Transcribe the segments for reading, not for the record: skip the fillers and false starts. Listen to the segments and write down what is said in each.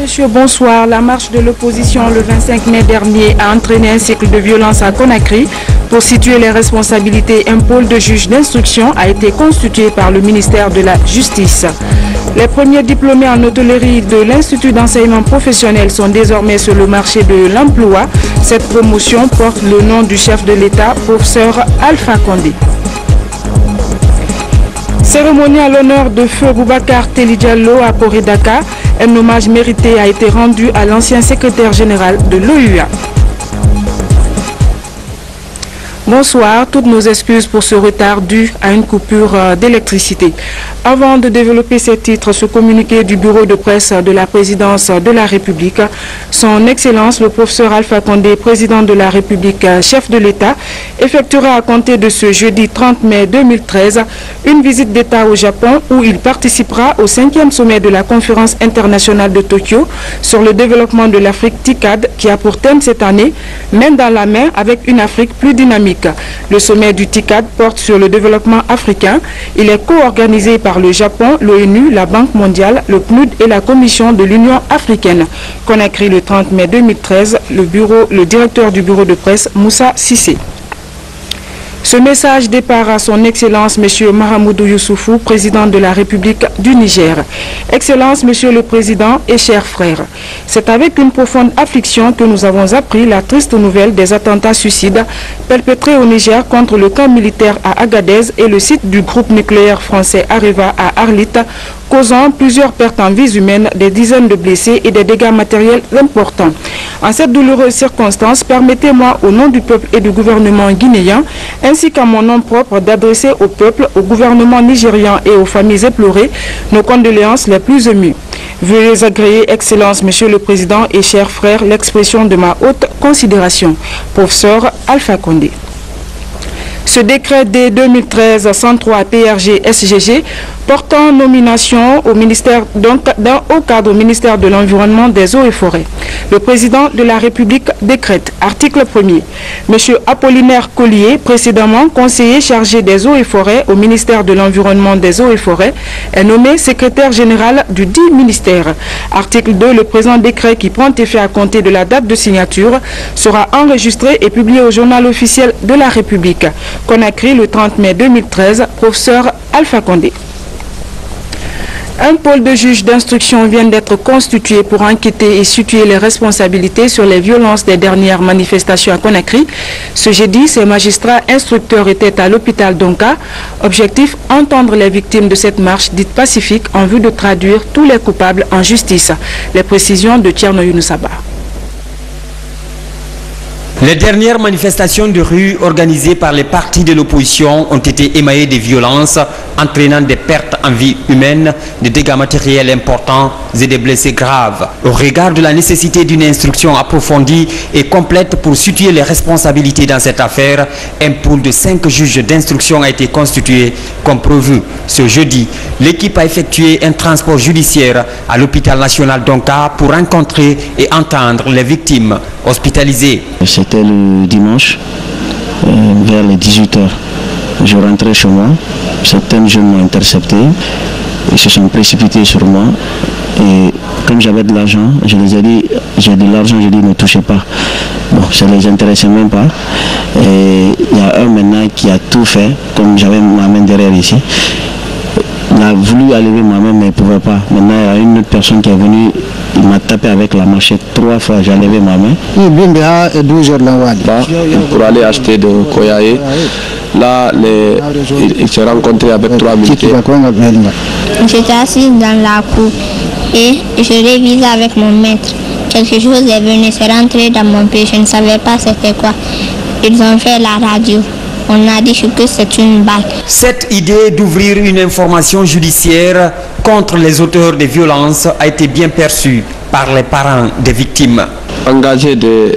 Messieurs, bonsoir. La marche de l'opposition le 25 mai dernier a entraîné un cycle de violence à Conakry. Pour situer les responsabilités, un pôle de juges d'instruction a été constitué par le ministère de la Justice. Les premiers diplômés en hôtellerie de l'Institut d'enseignement professionnel sont désormais sur le marché de l'emploi. Cette promotion porte le nom du chef de l'État, professeur Alpha Condé. Cérémonie à l'honneur de feu Boubacar Teli Diallo à Corée-Dakar. Un hommage mérité a été rendu à l'ancien secrétaire général de l'OUA. Bonsoir, toutes nos excuses pour ce retard dû à une coupure d'électricité. Avant de développer ces titres, ce communiqué du bureau de presse de la présidence de la République, son Excellence le professeur Alpha Condé, président de la République, chef de l'État, effectuera à compter de ce jeudi 30 mai 2013 une visite d'État au Japon où il participera au 5e sommet de la conférence internationale de Tokyo sur le développement de l'Afrique TICAD qui a pour thème cette année main dans la main avec une Afrique plus dynamique. Le sommet du TICAD porte sur le développement africain. Il est co-organisé par le Japon, l'ONU, la Banque mondiale, le PNUD et la Commission de l'Union africaine. Conakry le 30 mai 2013, le directeur du bureau de presse, Moussa Sissé. Ce message départ à son Excellence M. Mahamoudou Youssoufou, président de la République du Niger. Excellence, Monsieur le Président et chers frères, c'est avec une profonde affliction que nous avons appris la triste nouvelle des attentats suicides perpétrés au Niger contre le camp militaire à Agadez et le site du groupe nucléaire français Areva à Arlit, causant plusieurs pertes en vies humaines, des dizaines de blessés et des dégâts matériels importants. En cette douloureuse circonstance, permettez-moi, au nom du peuple et du gouvernement guinéen, ainsi qu'à mon nom propre, d'adresser au peuple, au gouvernement nigérian et aux familles éplorées, nos condoléances les plus émues. Veuillez agréer, Excellence, Monsieur le Président et chers frères, l'expression de ma haute considération. Professeur Alpha Condé. Ce décret D 2013-103 PRG-SGG portant nomination au ministère, au cadre au ministère de l'Environnement, des Eaux et Forêts. Le président de la République décrète, article 1er, M. Apollinaire Collier, précédemment conseiller chargé des Eaux et Forêts au ministère de l'Environnement, des Eaux et Forêts, est nommé secrétaire général du dit ministère. Article 2, le présent décret qui prend effet à compter de la date de signature sera enregistré et publié au journal officiel de la République. Conakry le 30 mai 2013, professeur Alpha Condé. Un pôle de juges d'instruction vient d'être constitué pour enquêter et situer les responsabilités sur les violences des dernières manifestations à Conakry. Ce jeudi, ces magistrats instructeurs étaient à l'hôpital d'Onka. Objectif, entendre les victimes de cette marche dite pacifique en vue de traduire tous les coupables en justice. Les précisions de Tierno Younoussaba. Les dernières manifestations de rue organisées par les partis de l'opposition ont été émaillées de violences, entraînant des pertes en vie humaine, des dégâts matériels importants et des blessés graves. Au regard de la nécessité d'une instruction approfondie et complète pour situer les responsabilités dans cette affaire, un pool de 5 juges d'instruction a été constitué comme prévu. Ce jeudi, l'équipe a effectué un transport judiciaire à l'hôpital national d'Onka pour rencontrer et entendre les victimes hospitalisées. C'était le dimanche, vers les 18h. Je rentrais chez moi, certains jeunes m'ont intercepté, ils se sont précipités sur moi et comme j'avais de l'argent, je les ai dit, j'ai de l'argent, je dis ne touchez pas. Bon, ça ne les intéressait même pas. Et il y a un maintenant qui a tout fait, comme j'avais ma main derrière ici. Il a voulu enlever ma main mais il ne pouvait pas. Maintenant il y a une autre personne qui est venue, il m'a tapé avec la machette 3 fois, j'ai enlevé ma main. Pour aller acheter de Koyaé, là il s'est rencontré avec 3 militaires. J'étais assise dans la cour et je révisais avec mon maître. Quelque chose est venu, c'est rentré dans mon pied, je ne savais pas c'était quoi. Ils ont fait la radio. On a dit que c'est une balle. Cette idée d'ouvrir une information judiciaire contre les auteurs de violences a été bien perçue par les parents des victimes. Engager des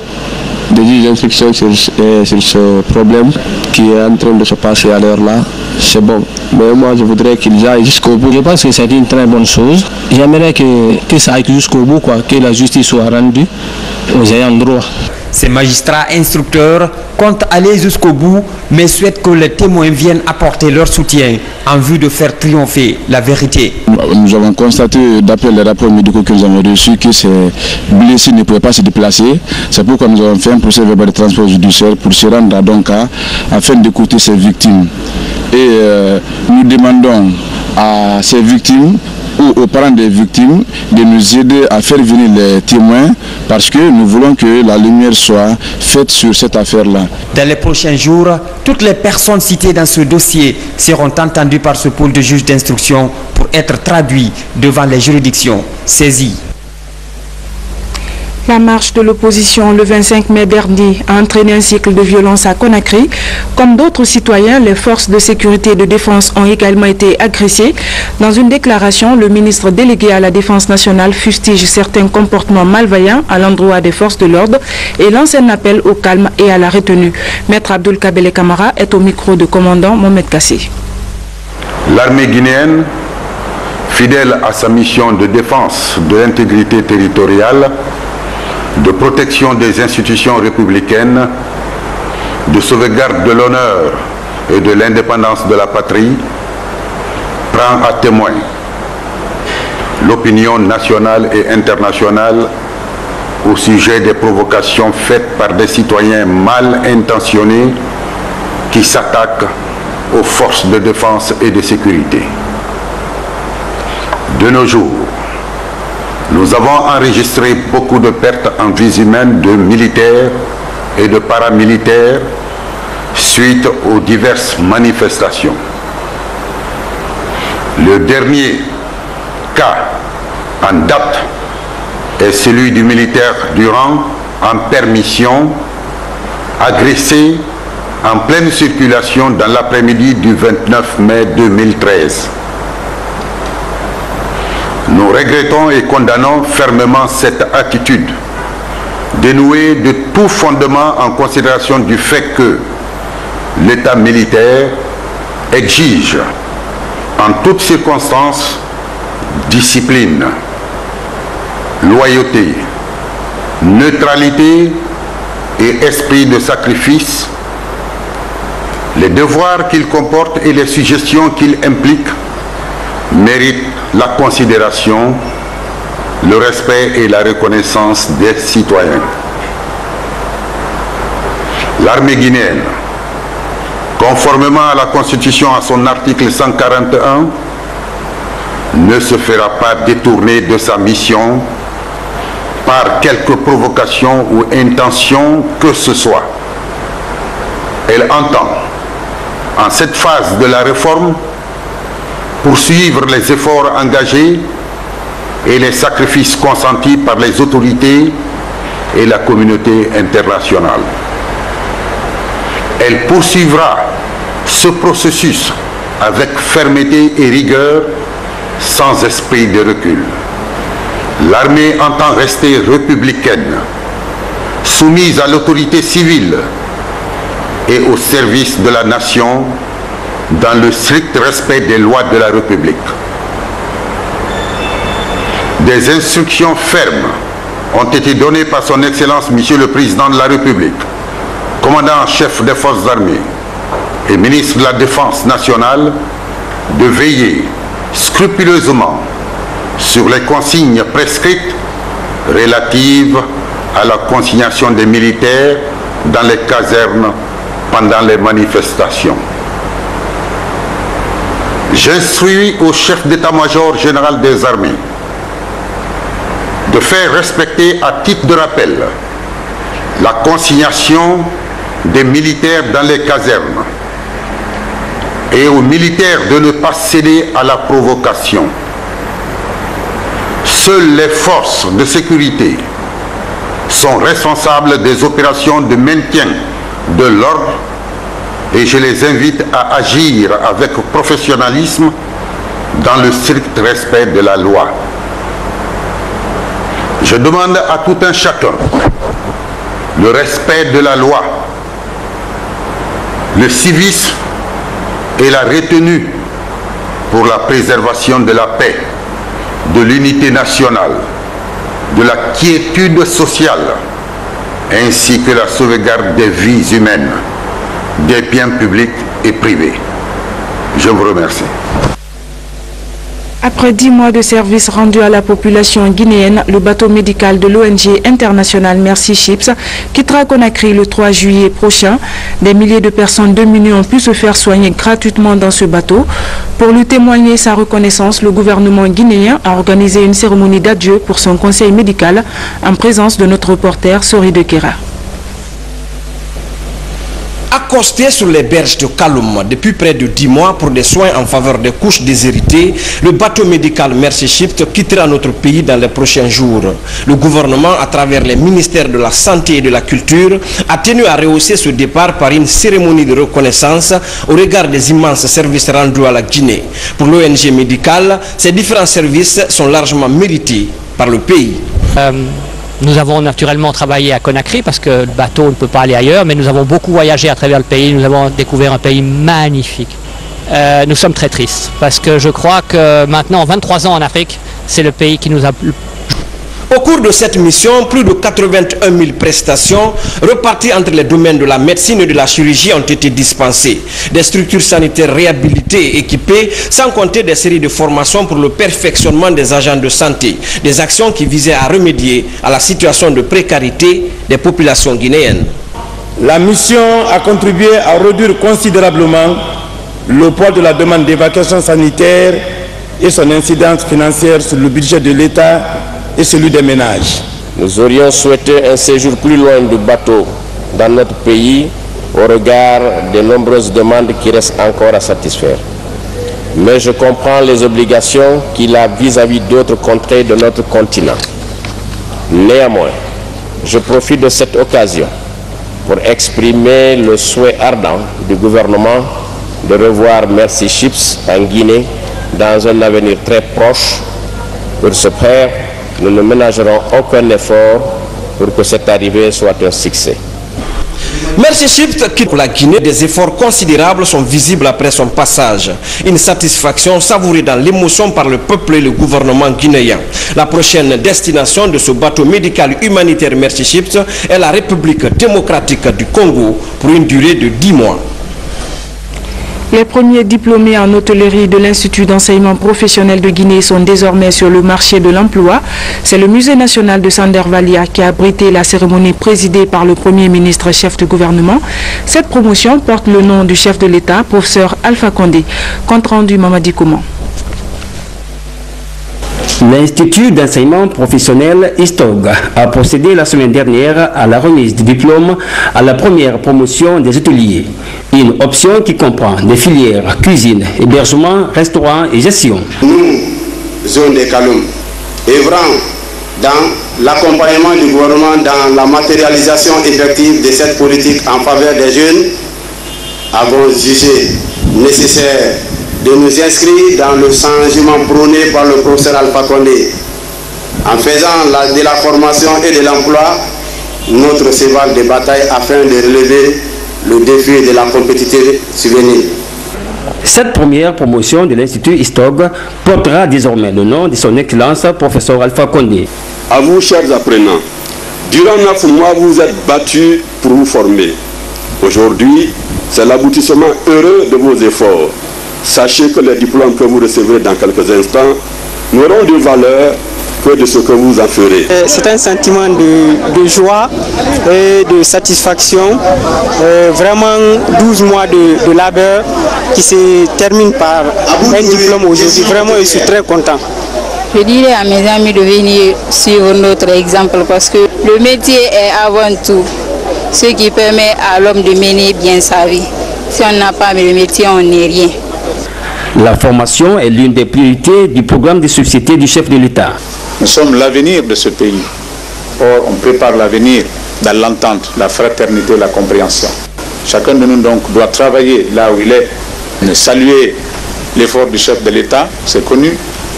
juges d'instruction sur ce problème qui est en train de se passer à l'heure là, c'est bon. Mais moi je voudrais qu'ils aillent jusqu'au bout. Je pense que c'est une très bonne chose. J'aimerais que ça aille jusqu'au bout, que la justice soit rendue aux ayants droit. Ces magistrats instructeurs comptent aller jusqu'au bout, mais souhaitent que les témoins viennent apporter leur soutien en vue de faire triompher la vérité. Nous avons constaté, d'après les rapports médicaux que nous avons reçus, que ces blessés ne pouvaient pas se déplacer. C'est pourquoi nous avons fait un procès verbal de transport judiciaire pour se rendre à Donka afin d'écouter ces victimes. Et nous demandons à ces victimes ou aux parents des victimes de nous aider à faire venir les témoins parce que nous voulons que la lumière soit faite sur cette affaire-là. Dans les prochains jours, toutes les personnes citées dans ce dossier seront entendues par ce pôle de juges d'instruction pour être traduits devant les juridictions saisies. La marche de l'opposition le 25 mai dernier a entraîné un cycle de violence à Conakry. Comme d'autres citoyens, les forces de sécurité et de défense ont également été agressées. Dans une déclaration, le ministre délégué à la Défense nationale fustige certains comportements malveillants à l'endroit des forces de l'ordre et lance un appel au calme et à la retenue. Maître Abdoul Kabele Kamara est au micro de commandant Mohamed Kassé. L'armée guinéenne, fidèle à sa mission de défense de l'intégrité territoriale, de protection des institutions républicaines, de sauvegarde de l'honneur et de l'indépendance de la patrie, prend à témoin l'opinion nationale et internationale au sujet des provocations faites par des citoyens mal intentionnés qui s'attaquent aux forces de défense et de sécurité. De nos jours, nous avons enregistré beaucoup de pertes en vies humaines de militaires et de paramilitaires suite aux diverses manifestations. Le dernier cas en date est celui du militaire Durand en permission, agressé en pleine circulation dans l'après-midi du 29 mai 2013. Nous regrettons et condamnons fermement cette attitude, dénuée de tout fondement en considération du fait que l'État militaire exige en toutes circonstances discipline, loyauté, neutralité et esprit de sacrifice. Les devoirs qu'il comporte et les suggestions qu'il implique méritent la considération, le respect et la reconnaissance des citoyens. L'armée guinéenne, conformément à la Constitution à son article 141, ne se fera pas détourner de sa mission par quelque provocation ou intention que ce soit. Elle entend, en cette phase de la réforme, poursuivre les efforts engagés et les sacrifices consentis par les autorités et la communauté internationale. Elle poursuivra ce processus avec fermeté et rigueur, sans esprit de recul. L'armée entend rester républicaine, soumise à l'autorité civile et au service de la nation, dans le strict respect des lois de la République. Des instructions fermes ont été données par son Excellence Monsieur le Président de la République, commandant en chef des forces armées et ministre de la Défense nationale, de veiller scrupuleusement sur les consignes prescrites relatives à la consignation des militaires dans les casernes pendant les manifestations. J'instruis au chef d'état-major général des armées de faire respecter à titre de rappel la consignation des militaires dans les casernes et aux militaires de ne pas céder à la provocation. Seules les forces de sécurité sont responsables des opérations de maintien de l'ordre et je les invite à agir avec professionnalisme dans le strict respect de la loi. Je demande à tout un chacun le respect de la loi, le civisme et la retenue pour la préservation de la paix, de l'unité nationale, de la quiétude sociale ainsi que la sauvegarde des vies humaines, des biens publics et privés. Je vous remercie. Après 10 mois de service rendu à la population guinéenne, le bateau médical de l'ONG internationale Mercy Ships quittera Conakry le 3 juillet prochain. Des milliers de personnes démunies ont pu se faire soigner gratuitement dans ce bateau. Pour lui témoigner sa reconnaissance, le gouvernement guinéen a organisé une cérémonie d'adieu pour son conseil médical en présence de notre reporter Sori de Kera. Accosté sur les berges de Kaloum depuis près de 10 mois pour des soins en faveur des couches déshéritées, le bateau médical Mercy Ships quittera notre pays dans les prochains jours. Le gouvernement, à travers les ministères de la Santé et de la Culture, a tenu à rehausser ce départ par une cérémonie de reconnaissance au regard des immenses services rendus à la Guinée. Pour l'ONG médicale, ces différents services sont largement mérités par le pays. Nous avons naturellement travaillé à Conakry parce que le bateau ne peut pas aller ailleurs, mais nous avons beaucoup voyagé à travers le pays, nous avons découvert un pays magnifique. Nous sommes très tristes parce que je crois que maintenant, 23 ans en Afrique, c'est le pays qui nous a... Au cours de cette mission, plus de 81 000 prestations reparties entre les domaines de la médecine et de la chirurgie ont été dispensées. Des structures sanitaires réhabilitées et équipées, sans compter des séries de formations pour le perfectionnement des agents de santé. Des actions qui visaient à remédier à la situation de précarité des populations guinéennes. La mission a contribué à réduire considérablement le poids de la demande d'évacuation sanitaire et son incidence financière sur le budget de l'État et celui des ménages. Nous aurions souhaité un séjour plus loin du bateau dans notre pays au regard des nombreuses demandes qui restent encore à satisfaire. Mais je comprends les obligations qu'il a vis-à-vis d'autres contrées de notre continent. Néanmoins, je profite de cette occasion pour exprimer le souhait ardent du gouvernement de revoir Mercy Ships en Guinée dans un avenir très proche. Pour ce faire, nous ne ménagerons aucun effort pour que cette arrivée soit un succès. Mercy Ships quitte la Guinée. Des efforts considérables sont visibles après son passage. Une satisfaction savourée dans l'émotion par le peuple et le gouvernement guinéen. La prochaine destination de ce bateau médical humanitaire Mercy Ships est la République démocratique du Congo pour une durée de 10 mois. Les premiers diplômés en hôtellerie de l'Institut d'enseignement professionnel de Guinée sont désormais sur le marché de l'emploi. C'est le musée national de Sandervalia qui a abrité la cérémonie présidée par le Premier ministre chef de gouvernement. Cette promotion porte le nom du chef de l'État, professeur Alpha Condé. Compte rendu Mamadi Kouman. L'Institut d'enseignement professionnel ISTOG a procédé la semaine dernière à la remise du diplôme à la première promotion des hôteliers. Une option qui comprend des filières cuisine, hébergement, restaurant et gestion. Nous, zone de Kaloum, œuvrant dans l'accompagnement du gouvernement dans la matérialisation effective de cette politique en faveur des jeunes, avons jugé nécessaire de nous inscrire dans le changement prôné par le professeur Alpha Condé. En faisant de la formation et de l'emploi notre cheval de bataille afin de relever le défi de la compétitivité juvénile. Cette première promotion de l'Institut ISTOG portera désormais le nom de son Excellence, professeur Alpha Condé. À vous, chers apprenants, durant 9 mois, vous vous êtes battus pour vous former. Aujourd'hui, c'est l'aboutissement heureux de vos efforts. Sachez que les diplômes que vous recevrez dans quelques instants n'auront de valeur que de ce que vous en ferez. C'est un sentiment de joie et de satisfaction. Vraiment 12 mois de labeur qui se termine par un diplôme aujourd'hui. Vraiment, je suis très content. Je dirais à mes amis de venir suivre notre exemple parce que le métier est avant tout ce qui permet à l'homme de mener bien sa vie. Si on n'a pas le métier, on n'est rien. La formation est l'une des priorités du programme de société du chef de l'État. Nous sommes l'avenir de ce pays. Or, on prépare l'avenir dans l'entente, la fraternité, la compréhension. Chacun de nous donc doit travailler là où il est, saluer l'effort du chef de l'État, c'est connu,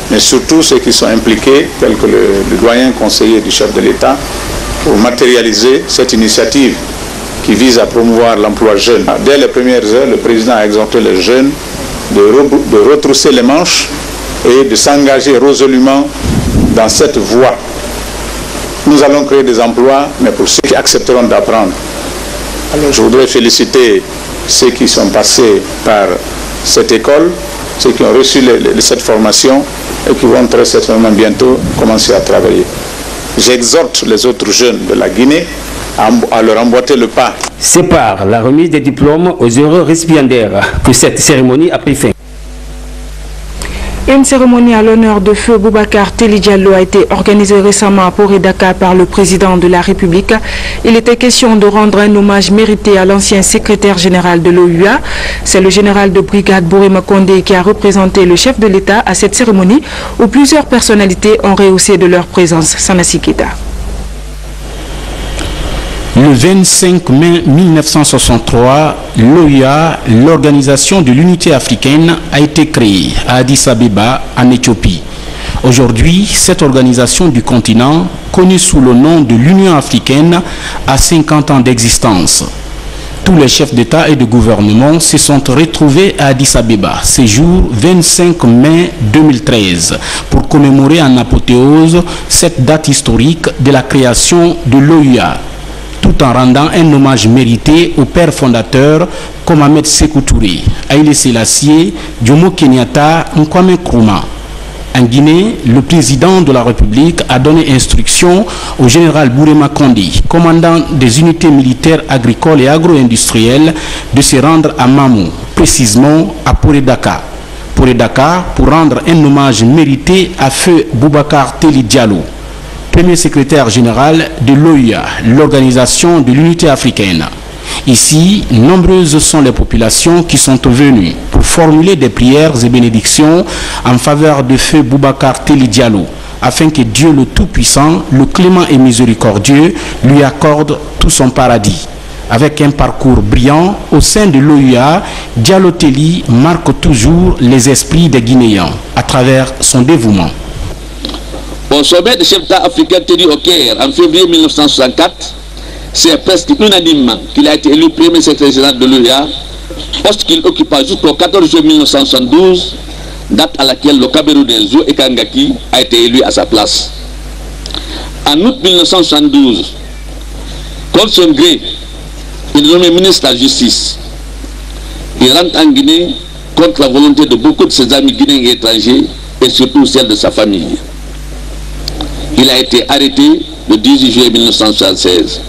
mais surtout ceux qui sont impliqués, tels que le doyen conseiller du chef de l'État, pour matérialiser cette initiative qui vise à promouvoir l'emploi jeune. Dès les premières heures, le président a exhorté les jeunes de retrousser les manches et de s'engager résolument dans cette voie nous allons créer des emplois, mais pour ceux qui accepteront d'apprendre. Alors je voudrais féliciter ceux qui sont passés par cette école, ceux qui ont reçu cette formation et qui vont très certainement bientôt commencer à travailler. J'exhorte les autres jeunes de la Guinée à leur emboîter le pas. C'est par la remise des diplômes aux heureux récipiendaires que cette cérémonie a pris fin. Une cérémonie à l'honneur de feu Boubacar Téli Diallo a été organisée récemment à Port-et-Dakar par le président de la République. Il était question de rendre un hommage mérité à l'ancien secrétaire général de l'OUA. C'est le général de brigade Bourema Condé qui a représenté le chef de l'État à cette cérémonie où plusieurs personnalités ont rehaussé de leur présence. Sanassi Keita. Le 25 mai 1963, l'OUA, l'Organisation de l'Unité africaine, a été créée à Addis Abeba, en Éthiopie. Aujourd'hui, cette organisation du continent, connue sous le nom de l'Union africaine, a 50 ans d'existence. Tous les chefs d'État et de gouvernement se sont retrouvés à Addis Abeba ce jour 25 mai 2013 pour commémorer en apothéose cette date historique de la création de l'OUA, tout en rendant un hommage mérité aux pères fondateurs comme Ahmed Sékou Touré, Haïlé Sélassié, Jomo Kenyatta, Nkwame Nkrumah. En Guinée, le président de la République a donné instruction au général Bourema Condé, commandant des unités militaires agricoles et agro-industrielles, de se rendre à Mamou, précisément à Port-et-Dakar. Port-et-Dakar pour rendre un hommage mérité à feu Boubacar Téli Diallo, premier secrétaire général de l'OUA, l'Organisation de l'Unité africaine. Ici, nombreuses sont les populations qui sont venues pour formuler des prières et bénédictions en faveur de feu Boubacar Téli Diallo, afin que Dieu le Tout-Puissant, le clément et miséricordieux, lui accorde tout son paradis. Avec un parcours brillant au sein de l'OUA, Diallo Téli marque toujours les esprits des Guinéens à travers son dévouement. Au sommet des chefs d'État africains tenu au Caire en février 1964, c'est presque unanimement qu'il a été élu premier secrétaire général de l'OUA, poste qu'il occupa jusqu'au 14 juillet 1972, date à laquelle le Camerounais Zo Ekangaki a été élu à sa place. En août 1972, contre son gré, il est nommé ministre de la Justice. Il rentre en Guinée contre la volonté de beaucoup de ses amis guinéens et étrangers, et surtout celle de sa famille. Il a été arrêté le 18 juillet 1976.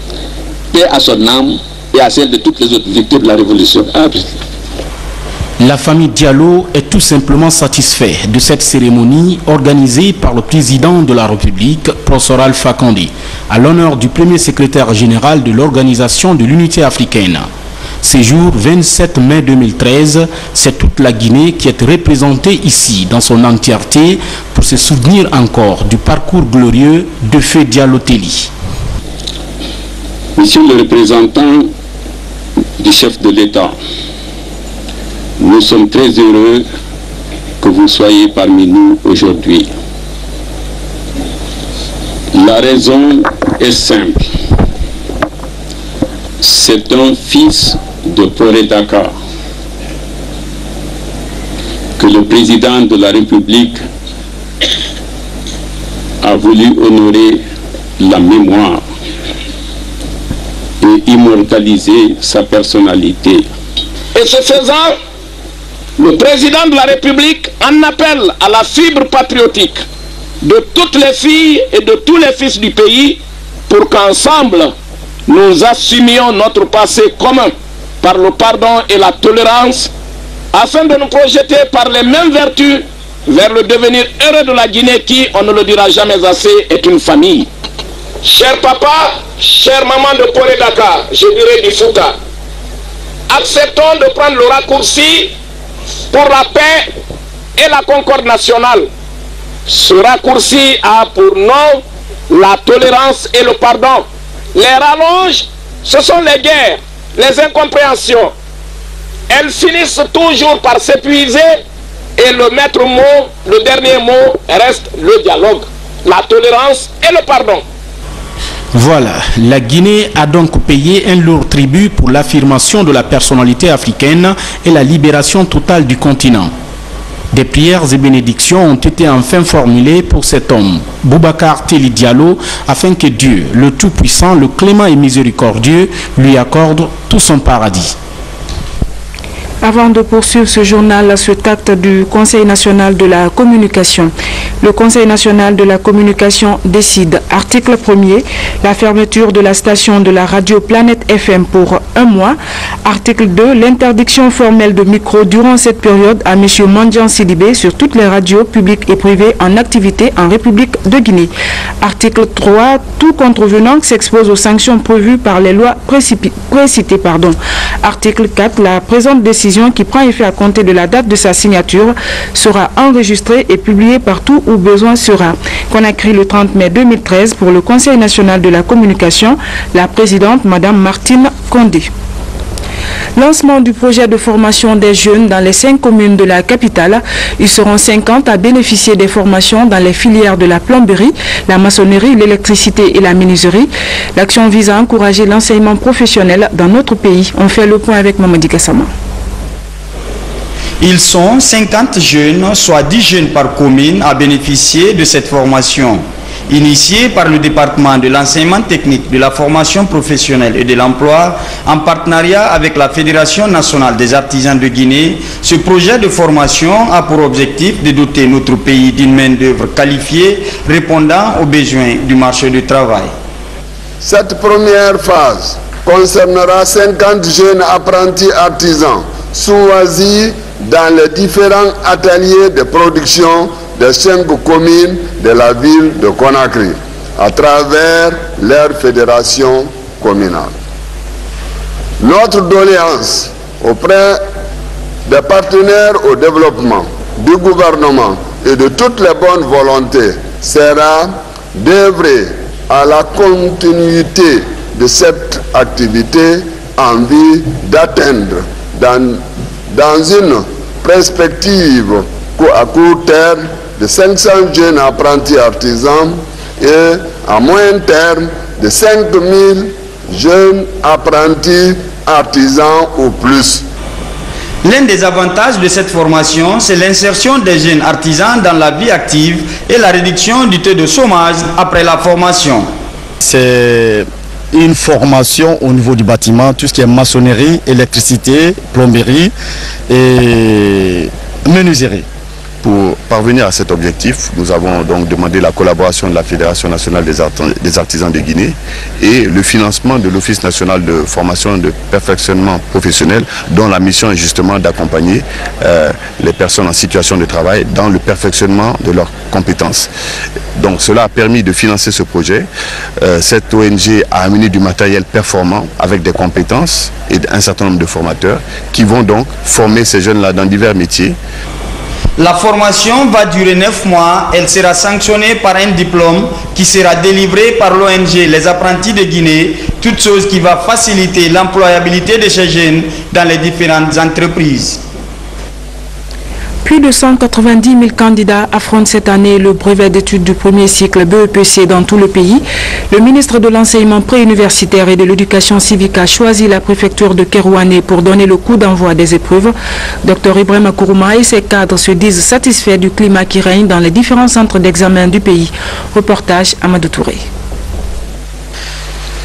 Paix à son âme et à celle de toutes les autres victimes de la révolution. La famille Diallo est tout simplement satisfaite de cette cérémonie organisée par le président de la République, professeur Alpha Condé, à l'honneur du premier secrétaire général de l'Organisation de l'Unité africaine. Ce jour 27 mai 2013, c'est toute la Guinée qui est représentée ici dans son entièreté pour se souvenir encore du parcours glorieux de feu Diallo Téli. Monsieur le représentant du chef de l'État, nous sommes très heureux que vous soyez parmi nous aujourd'hui. La raison est simple. C'est un fils de Port-et-Dakar que le président de la République a voulu honorer la mémoire et immortaliser sa personnalité. Et ce faisant, le président de la République en appelle à la fibre patriotique de toutes les filles et de tous les fils du pays pour qu'ensemble nous assumions notre passé commun par le pardon et la tolérance afin de nous projeter par les mêmes vertus vers le devenir heureux de la Guinée qui, on ne le dira jamais assez, est une famille. Cher papa, chère maman de Port-et-Dakar, je dirais du Fouta, acceptons de prendre le raccourci pour la paix et la concorde nationale. Ce raccourci a pour nom la tolérance et le pardon. Les rallonges, ce sont les guerres, les incompréhensions. Elles finissent toujours par s'épuiser et le maître mot, le dernier mot reste le dialogue, la tolérance et le pardon. Voilà, la Guinée a donc payé un lourd tribut pour l'affirmation de la personnalité africaine et la libération totale du continent. Des prières et bénédictions ont été enfin formulées pour cet homme, Boubacar Teli Diallo, afin que Dieu, le Tout-Puissant, le Clément et Miséricordieux, lui accorde tout son paradis. Avant de poursuivre ce journal, cet acte du Conseil national de la communication. Le Conseil national de la communication décide, article 1er, la fermeture de la station de la radio Planète FM pour 1 mois. Article 2, l'interdiction formelle de micro durant cette période à M. Mandian Sidibé sur toutes les radios publiques et privées en activité en République de Guinée. Article 3, tout contrevenant s'expose aux sanctions prévues par les lois précitées. Article 4, la présente décision qui prend effet à compter de la date de sa signature sera enregistrée et publiée partout où besoin sera. Conakry le 30 mai 2013 pour le Conseil national de la communication, la présidente Mme Martine Condé. Lancement du projet de formation des jeunes dans les 5 communes de la capitale. Ils seront 50 à bénéficier des formations dans les filières de la plomberie, la maçonnerie, l'électricité et la menuiserie. L'action vise à encourager l'enseignement professionnel dans notre pays. On fait le point avec Mamadi Gassama. Ils sont 50 jeunes, soit 10 jeunes par commune, à bénéficier de cette formation. Initiée par le département de l'enseignement technique, de la formation professionnelle et de l'emploi, en partenariat avec la Fédération nationale des artisans de Guinée, ce projet de formation a pour objectif de doter notre pays d'une main-d'œuvre qualifiée répondant aux besoins du marché du travail. Cette première phase concernera 50 jeunes apprentis artisans choisis dans les différents ateliers de production des 5 communes de la ville de Conakry, à travers leur fédération communale. Notre doléance auprès des partenaires au développement, du gouvernement et de toutes les bonnes volontés sera d'œuvrer à la continuité de cette activité en vue d'atteindre dans une perspective à court terme de 500 jeunes apprentis artisans et à moyen terme de 5000 jeunes apprentis artisans ou plus. L'un des avantages de cette formation, c'est l'insertion des jeunes artisans dans la vie active et la réduction du taux de chômage après la formation. C'est une formation au niveau du bâtiment, tout ce qui est maçonnerie, électricité, plomberie et menuiserie. Pour parvenir à cet objectif, nous avons donc demandé la collaboration de la Fédération nationale des artisans de Guinée et le financement de l'Office national de formation et de perfectionnement professionnel, dont la mission est justement d'accompagner les personnes en situation de travail dans le perfectionnement de leurs compétences. Donc cela a permis de financer ce projet. Cette ONG a amené du matériel performant avec des compétences et un certain nombre de formateurs qui vont donc former ces jeunes-là dans divers métiers. La formation va durer 9 mois. Elle sera sanctionnée par un diplôme qui sera délivré par l'ONG Les Apprentis de Guinée, toute chose qui va faciliter l'employabilité de ces jeunes dans les différentes entreprises. Plus de 190 000 candidats affrontent cette année le brevet d'études du premier cycle BEPC dans tout le pays. Le ministre de l'Enseignement préuniversitaire et de l'Éducation civique a choisi la préfecture de Kerouané pour donner le coup d'envoi des épreuves. Dr Ibrahim Kourouma et ses cadres se disent satisfaits du climat qui règne dans les différents centres d'examen du pays. Reportage Amadou Touré.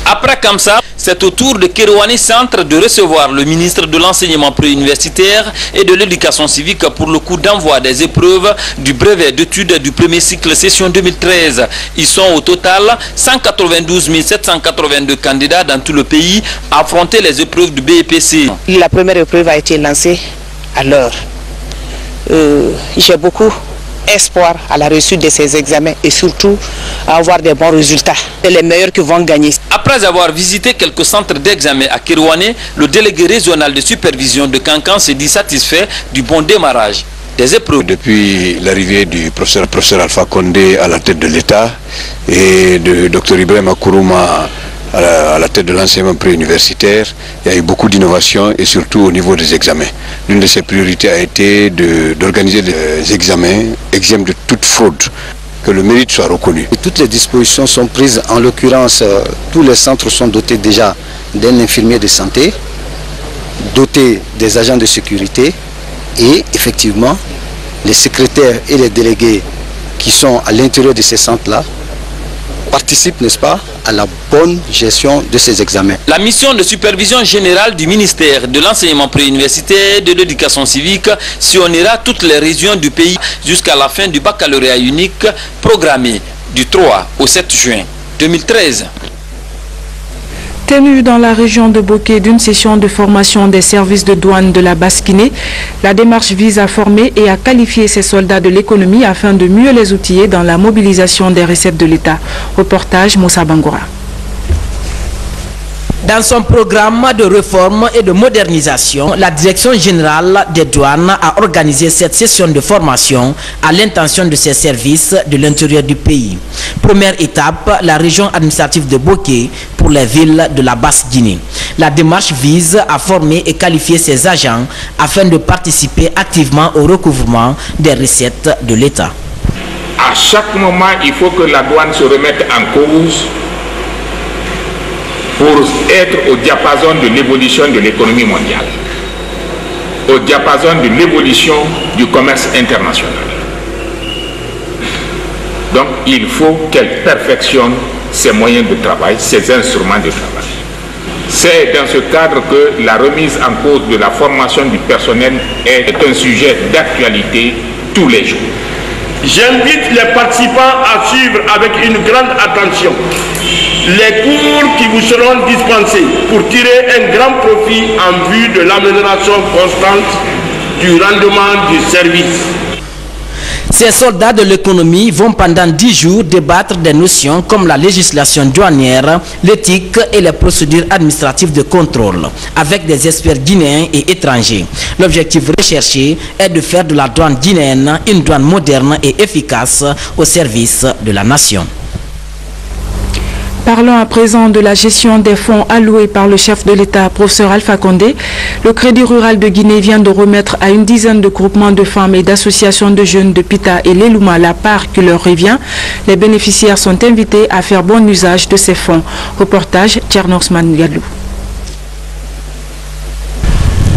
Après Kamsa, c'est au tour de Kerouané Centre de recevoir le ministre de l'Enseignement préuniversitaire et de l'Éducation civique pour le coup d'envoi des épreuves du brevet d'études du premier cycle session 2013. Ils sont au total 192 782 candidats dans tout le pays à affronter les épreuves du BEPC. La première épreuve a été lancée à l'heure. J'ai beaucoup espoir à la réussite de ces examens et surtout à avoir des bons résultats. C'est les meilleurs qui vont gagner. Après avoir visité quelques centres d'examen à Kerouané, le délégué régional de supervision de Kankan s'est dit satisfait du bon démarrage des épreuves. Depuis l'arrivée du professeur Alpha Condé à la tête de l'État et de Dr Ibrahim Kourouma à la tête de l'enseignement préuniversitaire, il y a eu beaucoup d'innovations et surtout au niveau des examens. L'une de ses priorités a été d'organiser des examens de toute fraude, que le mérite soit reconnu. Et toutes les dispositions sont prises, en l'occurrence, tous les centres sont dotés déjà d'un infirmier de santé, dotés des agents de sécurité et effectivement les secrétaires et les délégués qui sont à l'intérieur de ces centres-là participent, n'est-ce pas, à la bonne gestion de ces examens. La mission de supervision générale du ministère de l'enseignement préuniversitaire et de l'éducation civique sillonnera toutes les régions du pays jusqu'à la fin du baccalauréat unique programmé du 3 au 7 juin 2013. Tenue dans la région de Boké d'une session de formation des services de douane de la Basse-Guinée, la démarche vise à former et à qualifier ces soldats de l'économie afin de mieux les outiller dans la mobilisation des recettes de l'État. Reportage Moussa Bangoura. Dans son programme de réforme et de modernisation, la Direction générale des douanes a organisé cette session de formation à l'intention de ses services de l'intérieur du pays. Première étape, la région administrative de Boké pour les villes de la Basse-Guinée. La démarche vise à former et qualifier ses agents afin de participer activement au recouvrement des recettes de l'État. À chaque moment, il faut que la douane se remette en cause pour être au diapason de l'évolution de l'économie mondiale, au diapason de l'évolution du commerce international. Donc il faut qu'elle perfectionne ses moyens de travail, ses instruments de travail. C'est dans ce cadre que la remise en cause de la formation du personnel est un sujet d'actualité tous les jours. J'invite les participants à suivre avec une grande attention les cours qui vous seront dispensés pour tirer un grand profit en vue de l'amélioration constante du rendement du service. Ces soldats de l'économie vont pendant 10 jours débattre des notions comme la législation douanière, l'éthique et les procédures administratives de contrôle avec des experts guinéens et étrangers. L'objectif recherché est de faire de la douane guinéenne une douane moderne et efficace au service de la nation. Parlons à présent de la gestion des fonds alloués par le chef de l'État, professeur Alpha Condé. Le Crédit rural de Guinée vient de remettre à une dizaine de groupements de femmes et d'associations de jeunes de Pita et l'Elouma la part qui leur revient. Les bénéficiaires sont invités à faire bon usage de ces fonds. Reportage Tchernorsman Yadlou.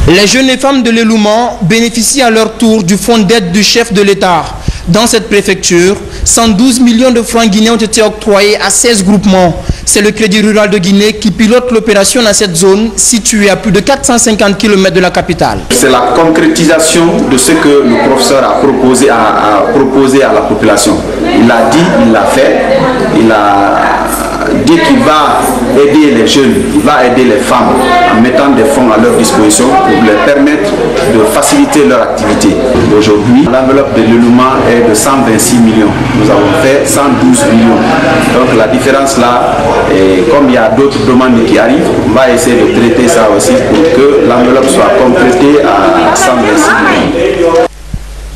Les jeunes et femmes de l'Elouma bénéficient à leur tour du fonds d'aide du chef de l'État. Dans cette préfecture, 112 millions de francs guinéens ont été octroyés à 16 groupements. C'est le Crédit rural de Guinée qui pilote l'opération dans cette zone située à plus de 450 km de la capitale. C'est la concrétisation de ce que le professeur a proposé à la population. Il l'a dit, il l'a fait, il a dit qu'il va aider les jeunes, il va aider les femmes en mettant des fonds à leur disposition pour leur permettre de faciliter leur activité. Aujourd'hui, l'enveloppe de l'Elouma est de 126 millions. Nous avons fait 112 millions. Donc la différence là, et comme il y a d'autres demandes qui arrivent, on va essayer de traiter ça aussi pour que l'enveloppe soit complétée à 126 millions.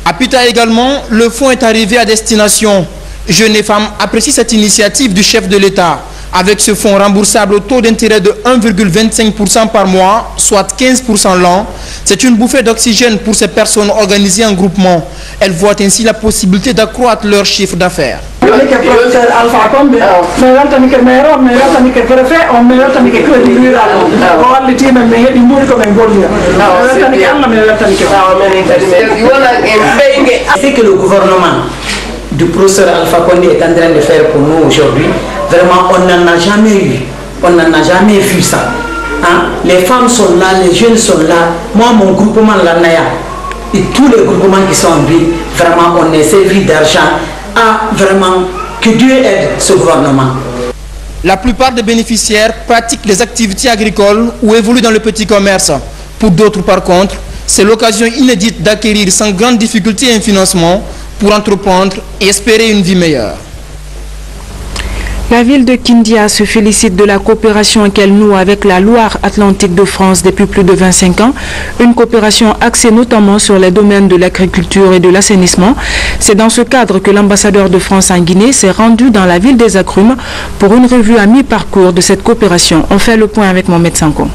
À Pita également, le fonds est arrivé à destination. Jeunes et femmes apprécient cette initiative du chef de l'État. Avec ce fonds remboursable au taux d'intérêt de 1,25% par mois, soit 15% l'an, c'est une bouffée d'oxygène pour ces personnes organisées en groupement. Elles voient ainsi la possibilité d'accroître leur chiffre d'affaires. C'est que le gouvernement du professeur Alpha Condé est en train de faire pour nous aujourd'hui, vraiment on n'en a jamais eu, on n'en a jamais vu ça. Hein? Les femmes sont là, les jeunes sont là, moi mon groupement la Naya et tous les groupements qui sont en vie, vraiment on est servi d'argent à vraiment que Dieu aide ce gouvernement. La plupart des bénéficiaires pratiquent les activités agricoles ou évoluent dans le petit commerce. Pour d'autres par contre, c'est l'occasion inédite d'acquérir sans grande difficulté un financement pour entreprendre et espérer une vie meilleure. La ville de Kindia se félicite de la coopération qu'elle noue avec la Loire-Atlantique de France depuis plus de 25 ans. Une coopération axée notamment sur les domaines de l'agriculture et de l'assainissement. C'est dans ce cadre que l'ambassadeur de France en Guinée s'est rendu dans la ville des Agrumes pour une revue à mi-parcours de cette coopération. On fait le point avec Mohamed Sanko.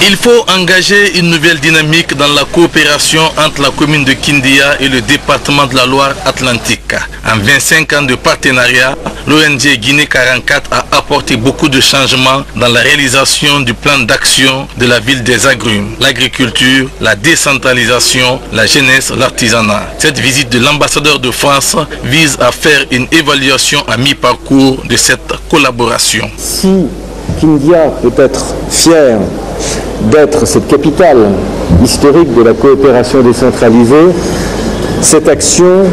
Il faut engager une nouvelle dynamique dans la coopération entre la commune de Kindia et le département de la Loire-Atlantique. En 25 ans de partenariat, l'ONG Guinée 44 a apporté beaucoup de changements dans la réalisation du plan d'action de la ville des agrumes, l'agriculture, la décentralisation, la jeunesse, l'artisanat. Cette visite de l'ambassadeur de France vise à faire une évaluation à mi-parcours de cette collaboration. Si Kindia peut être fier d'être cette capitale historique de la coopération décentralisée, cette action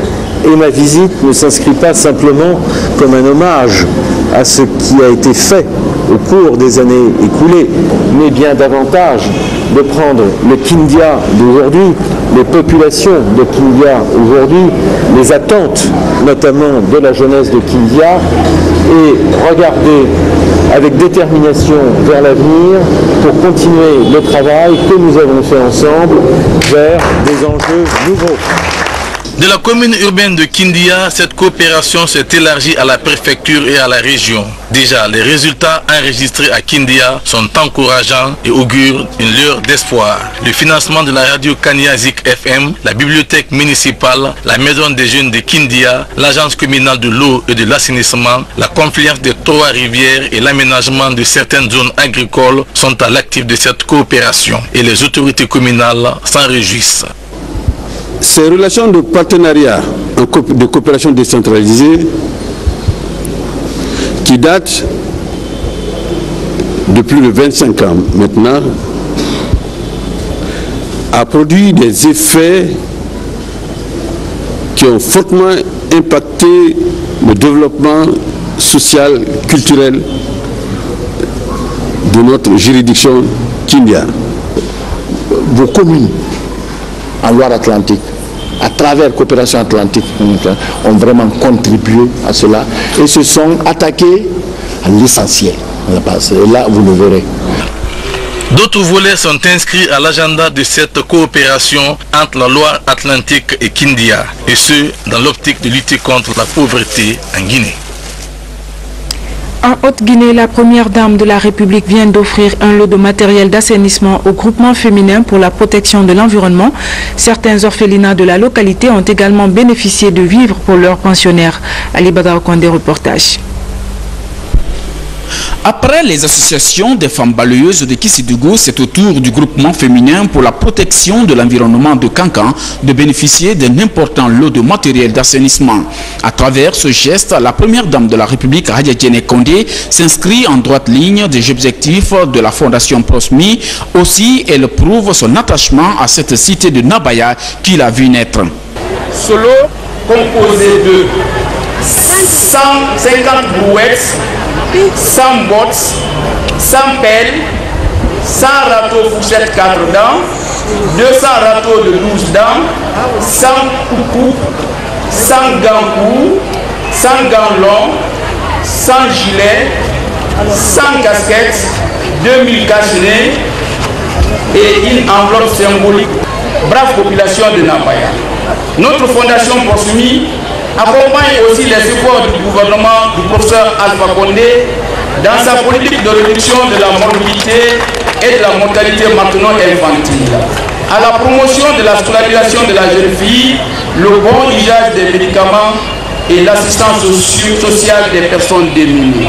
et ma visite ne s'inscrit pas simplement comme un hommage à ce qui a été fait au cours des années écoulées, mais bien davantage de prendre le Kindia d'aujourd'hui, les populations de Kindia aujourd'hui, les attentes notamment de la jeunesse de Kindia, et regarder avec détermination vers l'avenir pour continuer le travail que nous avons fait ensemble vers des enjeux nouveaux. De la commune urbaine de Kindia, cette coopération s'est élargie à la préfecture et à la région. Déjà, les résultats enregistrés à Kindia sont encourageants et augurent une lueur d'espoir. Le financement de la radio Kaniazik FM, la bibliothèque municipale, la maison des jeunes de Kindia, l'agence communale de l'eau et de l'assainissement, la confluence des 3 rivières et l'aménagement de certaines zones agricoles sont à l'actif de cette coopération et les autorités communales s'en réjouissent. Ces relations de partenariat, de coopération décentralisée, qui datent de plus de 25 ans maintenant, a produit des effets qui ont fortement impacté le développement social, culturel de notre juridiction Kindia. Vos communes en Loire-Atlantique, à travers Coopération Atlantique, ont vraiment contribué à cela et se sont attaqués à l'essentiel. Et là, vous le verrez. D'autres volets sont inscrits à l'agenda de cette coopération entre la Loire-Atlantique et Kindia, et ce, dans l'optique de lutter contre la pauvreté en Guinée. En Haute-Guinée, la première dame de la République vient d'offrir un lot de matériel d'assainissement au groupement féminin pour la protection de l'environnement. Certains orphelinats de la localité ont également bénéficié de vivres pour leurs pensionnaires. Ali Badar Kondé, reportage. Après les associations des femmes balayeuses de Kissidougou, c'est au tour du groupement féminin pour la protection de l'environnement de Kankan de bénéficier d'un important lot de matériel d'assainissement. À travers ce geste, la première dame de la République, Hadja Diéné Kondé, s'inscrit en droite ligne des objectifs de la Fondation Prosmi. Aussi, elle prouve son attachement à cette cité de Nabaya qu'il a vu naître. Ce lot composé de 150 brouettes, 100 bottes, 100 pelles, 100 râteaux fourchettes 4 dents, 200 râteaux de 12 dents, 100 coucous, 100 gants courts, 100 gants longs, 100 gilets, 100 casquettes, 2000 cache-nez et une enveloppe symbolique. Brave population de Nabaya. Notre fondation Prosmi accompagne aussi les efforts du gouvernement du professeur Alpha Condé dans sa politique de réduction de la morbidité et de la mortalité materno-infantile, à la promotion de la scolarisation de la jeune fille, le bon usage des médicaments et l'assistance sociale des personnes démunies.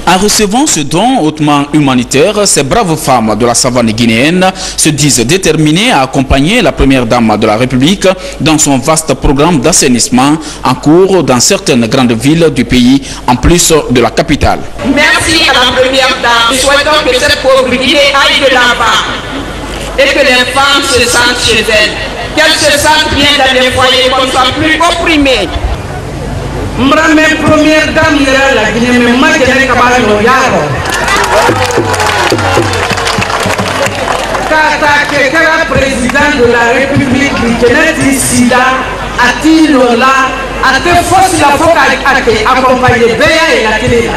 En recevant ce don hautement humanitaire, ces braves femmes de la savane guinéenne se disent déterminées à accompagner la première dame de la République dans son vaste programme d'assainissement en cours dans certaines grandes villes du pays, en plus de la capitale. Merci à la première dame. Nous souhaitons que cette pauvre Guinée aille de l'avant et que les femmes se sentent chez elles, qu'elles se sentent bien dans les foyers, qu'on ne soit plus opprimées. Mbrame première dame de la Guinée, mais moi je n'ai pas le yaro. Kata Kekara, président de la République du Kennedy Sida, a-t-il là, a te force la fois à accompagner Béa et la télé.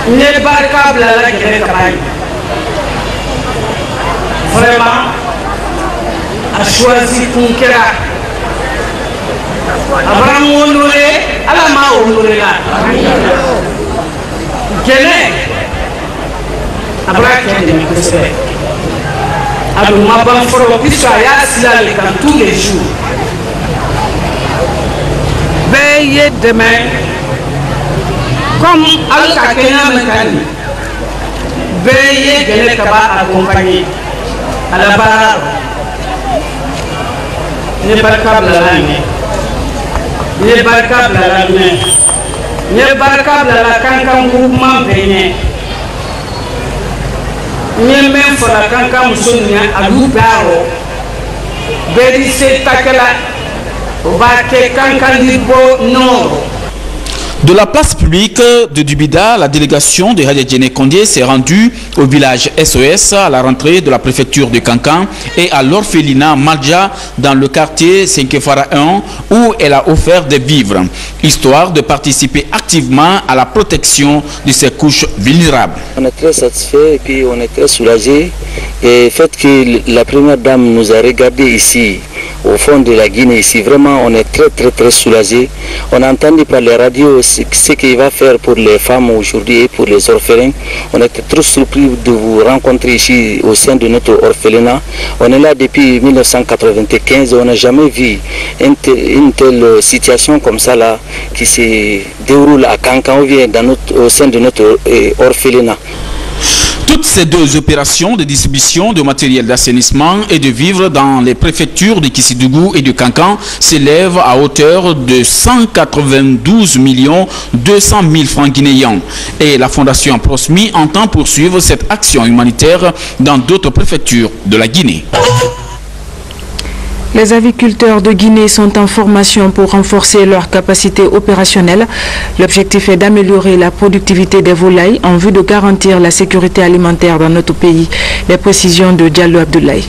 N'est pas câble à la Guinée. Vraiment, a choisi Kunkera. Abraham Wondore, Alama Wondore là. Guinée, Abraham de Mekosé. Alors, ma bonne frère, qui soit là tous les jours. Veillez demain, comme Al-Kakena Mekani. Veillez de l'Ekaba accompagné à la barre. N'est pas câble à l'année. N'est pas câble à l'année. N'est pas câble à la cancan groupement bénin. N'est même pour la cancan moussonia à l'Oubaro. Vérissez Takela. Vake cancan libo nord. De la place publique de Dubida, la délégation de Hadjadjene Kondé s'est rendue au village SOS à la rentrée de la préfecture de Kankan et à l'orphelinat Madja dans le quartier Senkefara 1 où elle a offert des vivres, histoire de participer activement à la protection de ces couches vulnérables. On est très satisfait et puis on est très soulagé. Et le fait que la première dame nous a regardé ici, au fond de la Guinée, ici, vraiment on est très soulagé. On a entendu par les radios ce qu'il va faire pour les femmes aujourd'hui et pour les orphelins. On était trop surpris de vous rencontrer ici au sein de notre orphelinat. On est là depuis 1995 et on n'a jamais vu une telle situation comme ça là qui se déroule à Kankan ou bien au sein de notre orphelinat. Toutes ces deux opérations de distribution de matériel d'assainissement et de vivres dans les préfectures de Kissidougou et de Kankan s'élèvent à hauteur de 192 200 000 francs guinéens. Et la Fondation Prosmi entend poursuivre cette action humanitaire dans d'autres préfectures de la Guinée. Les aviculteurs de Guinée sont en formation pour renforcer leur capacité opérationnelle. L'objectif est d'améliorer la productivité des volailles en vue de garantir la sécurité alimentaire dans notre pays. Les précisions de Diallo Abdoulaye.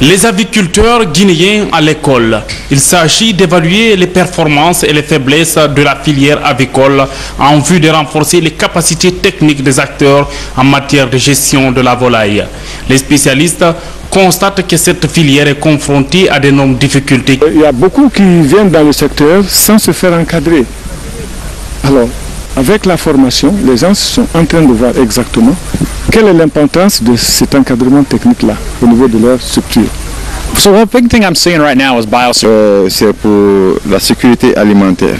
Les aviculteurs guinéens à l'école. Il s'agit d'évaluer les performances et les faiblesses de la filière avicole en vue de renforcer les capacités techniques des acteurs en matière de gestion de la volaille. Les spécialistes constatent que cette filière est confrontée à d'énormes difficultés. Il y a beaucoup qui viennent dans le secteur sans se faire encadrer. Alors, avec la formation, les gens sont en train de voir exactement quelle est l'importance de cet encadrement technique-là au niveau de leur structure. So one big thing I'm seeing right now is biosecurity. C'est pour la sécurité alimentaire.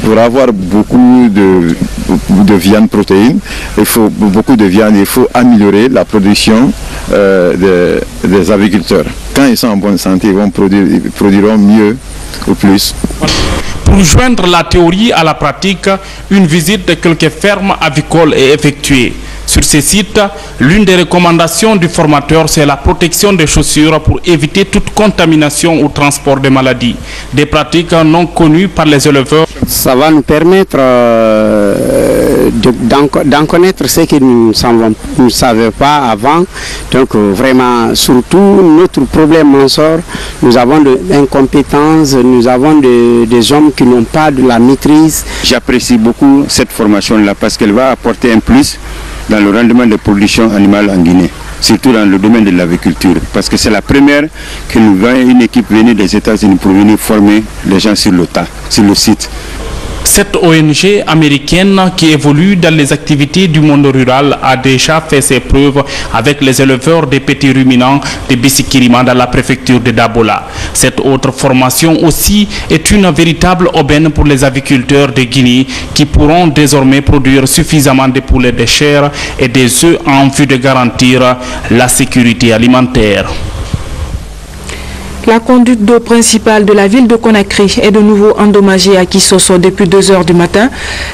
Pour avoir beaucoup de viande protéine, il faut beaucoup de viande, il faut améliorer la production des agriculteurs. Quand ils sont en bonne santé, ils produiront mieux ou plus. Pour joindre la théorie à la pratique, une visite de quelques fermes avicoles est effectuée. Sur ces sites, l'une des recommandations du formateur, c'est la protection des chaussures pour éviter toute contamination ou transport de maladies. Des pratiques non connues par les éleveurs. Ça va nous permettre d'en connaître ce que nous ne savions pas avant. Donc vraiment, surtout notre problème en sort, nous avons de l'incompétence, nous avons des hommes qui n'ont pas de la maîtrise. J'apprécie beaucoup cette formation-là parce qu'elle va apporter un plus dans le rendement de production animale en Guinée, surtout dans le domaine de l'aviculture, parce que c'est la première que nous voyons une équipe venue des États-Unis pour venir former les gens sur le tas, sur le site. Cette ONG américaine qui évolue dans les activités du monde rural a déjà fait ses preuves avec les éleveurs des petits ruminants de Bissikirima dans la préfecture de Dabola. Cette autre formation aussi est une véritable aubaine pour les aviculteurs de Guinée qui pourront désormais produire suffisamment de poulets de chair et des œufs en vue de garantir la sécurité alimentaire. La conduite d'eau principale de la ville de Conakry est de nouveau endommagée à Kisosso depuis 2 h du matin.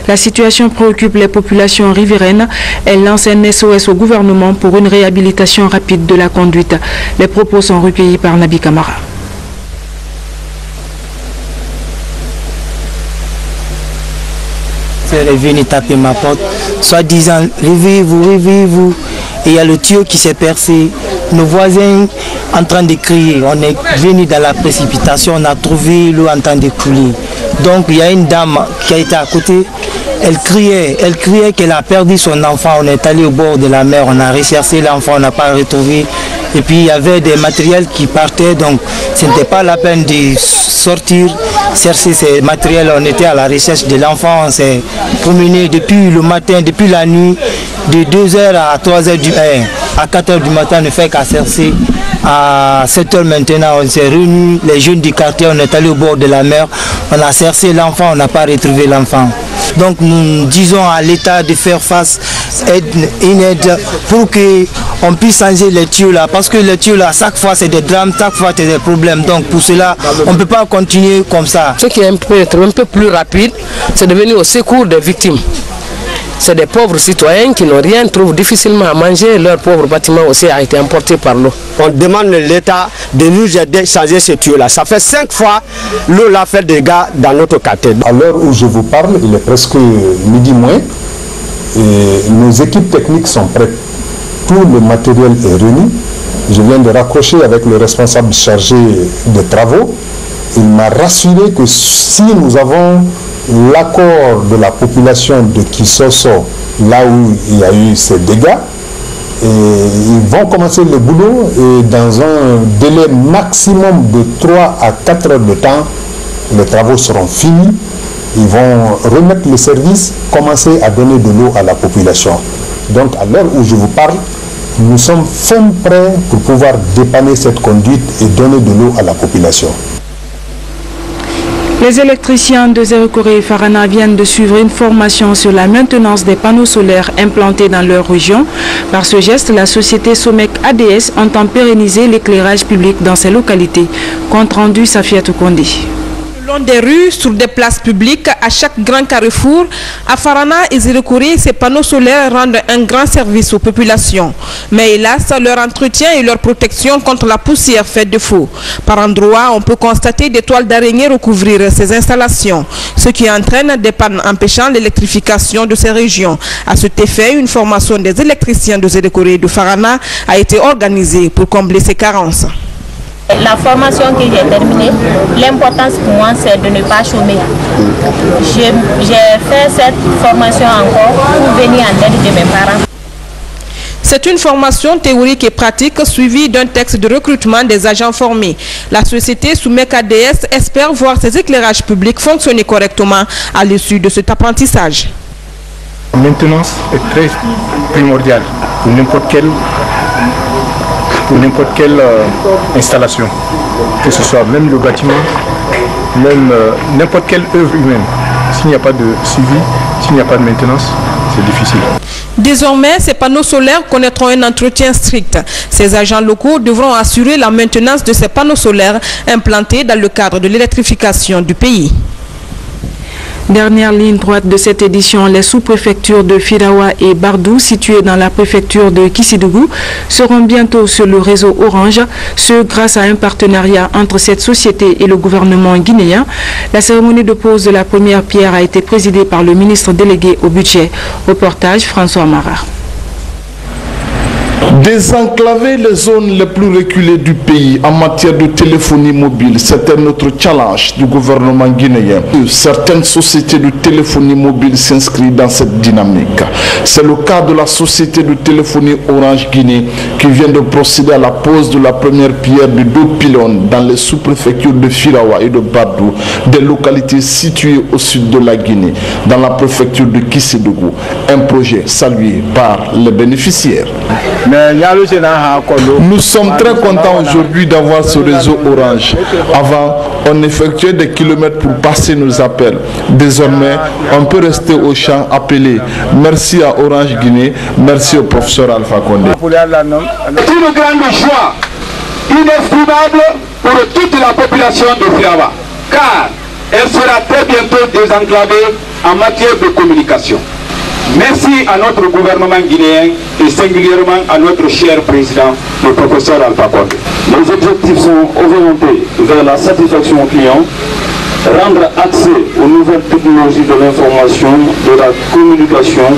La situation préoccupe les populations riveraines. Elle lance un SOS au gouvernement pour une réhabilitation rapide de la conduite. Les propos sont recueillis par Nabi Kamara. Elle est venue taper ma porte, soit disant réveillez-vous. Et il y a le tuyau qui s'est percé. Nos voisins en train de crier. On est venu dans la précipitation, on a trouvé l'eau en train de couler. Donc il y a une dame qui a été à côté. Elle criait qu'elle a perdu son enfant. On est allé au bord de la mer, on a recherché l'enfant, on n'a pas retrouvé. Et puis il y avait des matériels qui partaient, donc ce n'était pas la peine de sortir chercher ces matériels. On était à la recherche de l'enfant, on s'est promené depuis le matin, depuis la nuit, de 2h à 3h du matin. À 4h du matin, on ne fait qu'à chercher. À 7h maintenant, on s'est réunis, les jeunes du quartier, on est allé au bord de la mer. On a cherché l'enfant, on n'a pas retrouvé l'enfant. Donc nous disons à l'État de faire face une aide pour qu'on puisse changer les tuyaux là. Parce que les tuyaux là, chaque fois c'est des drames, chaque fois c'est des problèmes. Donc pour cela, on ne peut pas continuer comme ça. Ce qui est un peu plus rapide, c'est de venir au secours des victimes. C'est des pauvres citoyens qui n'ont rien, trouvent difficilement à manger. Leur pauvre bâtiment aussi a été emporté par l'eau. On demande à l'État de nous aider à changer ce tuyau-là. Ça fait 5 fois l'eau l'a fait des dégâts dans notre quartier. À l'heure où je vous parle, il est presque midi moins. Et nos équipes techniques sont prêtes. Tout le matériel est réuni. Je viens de raccrocher avec le responsable chargé des travaux. Il m'a rassuré que si nous avons l'accord de la population de Kisosso, là où il y a eu ces dégâts, et ils vont commencer le boulot et dans un délai maximum de 3 à 4 heures de temps, les travaux seront finis. Ils vont remettre le service, commencer à donner de l'eau à la population. Donc à l'heure où je vous parle, nous sommes fin prêts pour pouvoir dépanner cette conduite et donner de l'eau à la population. Les électriciens de Zérokoré et Farana viennent de suivre une formation sur la maintenance des panneaux solaires implantés dans leur région. Par ce geste, la société Somec ADS entend pérenniser l'éclairage public dans ces localités. Compte rendu Safiatou Kondé. Le long des rues, sur des places publiques, à chaque grand carrefour, à Farana et Zérokoré, ces panneaux solaires rendent un grand service aux populations. Mais hélas, leur entretien et leur protection contre la poussière fait défaut. Par endroits, on peut constater des toiles d'araignée recouvrir ces installations, ce qui entraîne des pannes empêchant l'électrification de ces régions. À cet effet, une formation des électriciens de Zérokoré et de Farana a été organisée pour combler ces carences. La formation que j'ai terminée, l'importance pour moi c'est de ne pas chômer. J'ai fait cette formation encore pour venir en aide de mes parents. C'est une formation théorique et pratique suivie d'un texte de recrutement des agents formés. La société Somec ADS espère voir ses éclairages publics fonctionner correctement à l'issue de cet apprentissage. La maintenance est très primordiale pour n'importe quelle installation, que ce soit même le bâtiment, même n'importe quelle œuvre humaine. S'il n'y a pas de suivi, s'il n'y a pas de maintenance, c'est difficile. Désormais, ces panneaux solaires connaîtront un entretien strict. Ces agents locaux devront assurer la maintenance de ces panneaux solaires implantés dans le cadre de l'électrification du pays. Dernière ligne droite de cette édition, les sous-préfectures de Firawa et Bardou, situées dans la préfecture de Kissidougou, seront bientôt sur le réseau Orange, ce grâce à un partenariat entre cette société et le gouvernement guinéen. La cérémonie de pose de la première pierre a été présidée par le ministre délégué au budget. Reportage François Marat. Désenclaver les zones les plus reculées du pays en matière de téléphonie mobile, c'était notre challenge du gouvernement guinéen. Certaines sociétés de téléphonie mobile s'inscrivent dans cette dynamique. C'est le cas de la société de téléphonie Orange Guinée qui vient de procéder à la pose de la première pierre de 2 pylônes dans les sous-préfectures de Firawa et de Bardou, des localités situées au sud de la Guinée, dans la préfecture de Kissidougou. Un projet salué par les bénéficiaires. Nous sommes très contents aujourd'hui d'avoir ce réseau Orange. Avant, on effectuait des kilomètres pour passer nos appels. Désormais, on peut rester au champ appelé. Merci à Orange Guinée, merci au professeur Alpha Condé. C'est une grande joie inestimable pour toute la population de Firawa, car elle sera très bientôt désenclavée en matière de communication. Merci à notre gouvernement guinéen et singulièrement à notre cher président, le professeur Alpha Condé. Les objectifs sont orientés vers la satisfaction client, rendre accès aux nouvelles technologies de l'information, de la communication,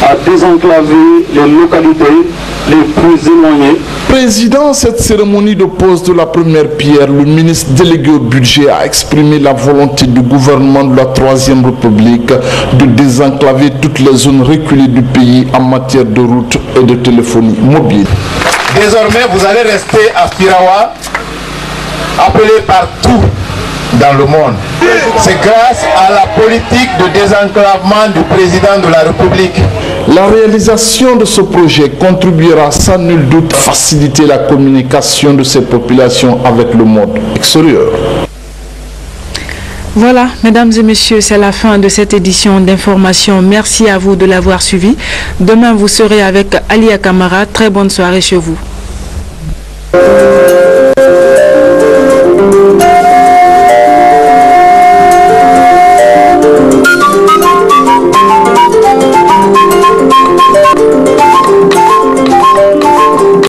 à désenclaver les localités les plus éloignées. Président, cette cérémonie de pose de la première pierre, le ministre délégué au budget a exprimé la volonté du gouvernement de la Troisième République de désenclaver toutes les zones reculées du pays en matière de route et de téléphonie mobile. Désormais, vous allez rester à Firawa, appelé par tous dans le monde. C'est grâce à la politique de désenclavement du président de la République. La réalisation de ce projet contribuera sans nul doute à faciliter la communication de ces populations avec le monde extérieur. Voilà, mesdames et messieurs, c'est la fin de cette édition d'information. Merci à vous de l'avoir suivi. Demain, vous serez avec Alia Kamara. Très bonne soirée chez vous.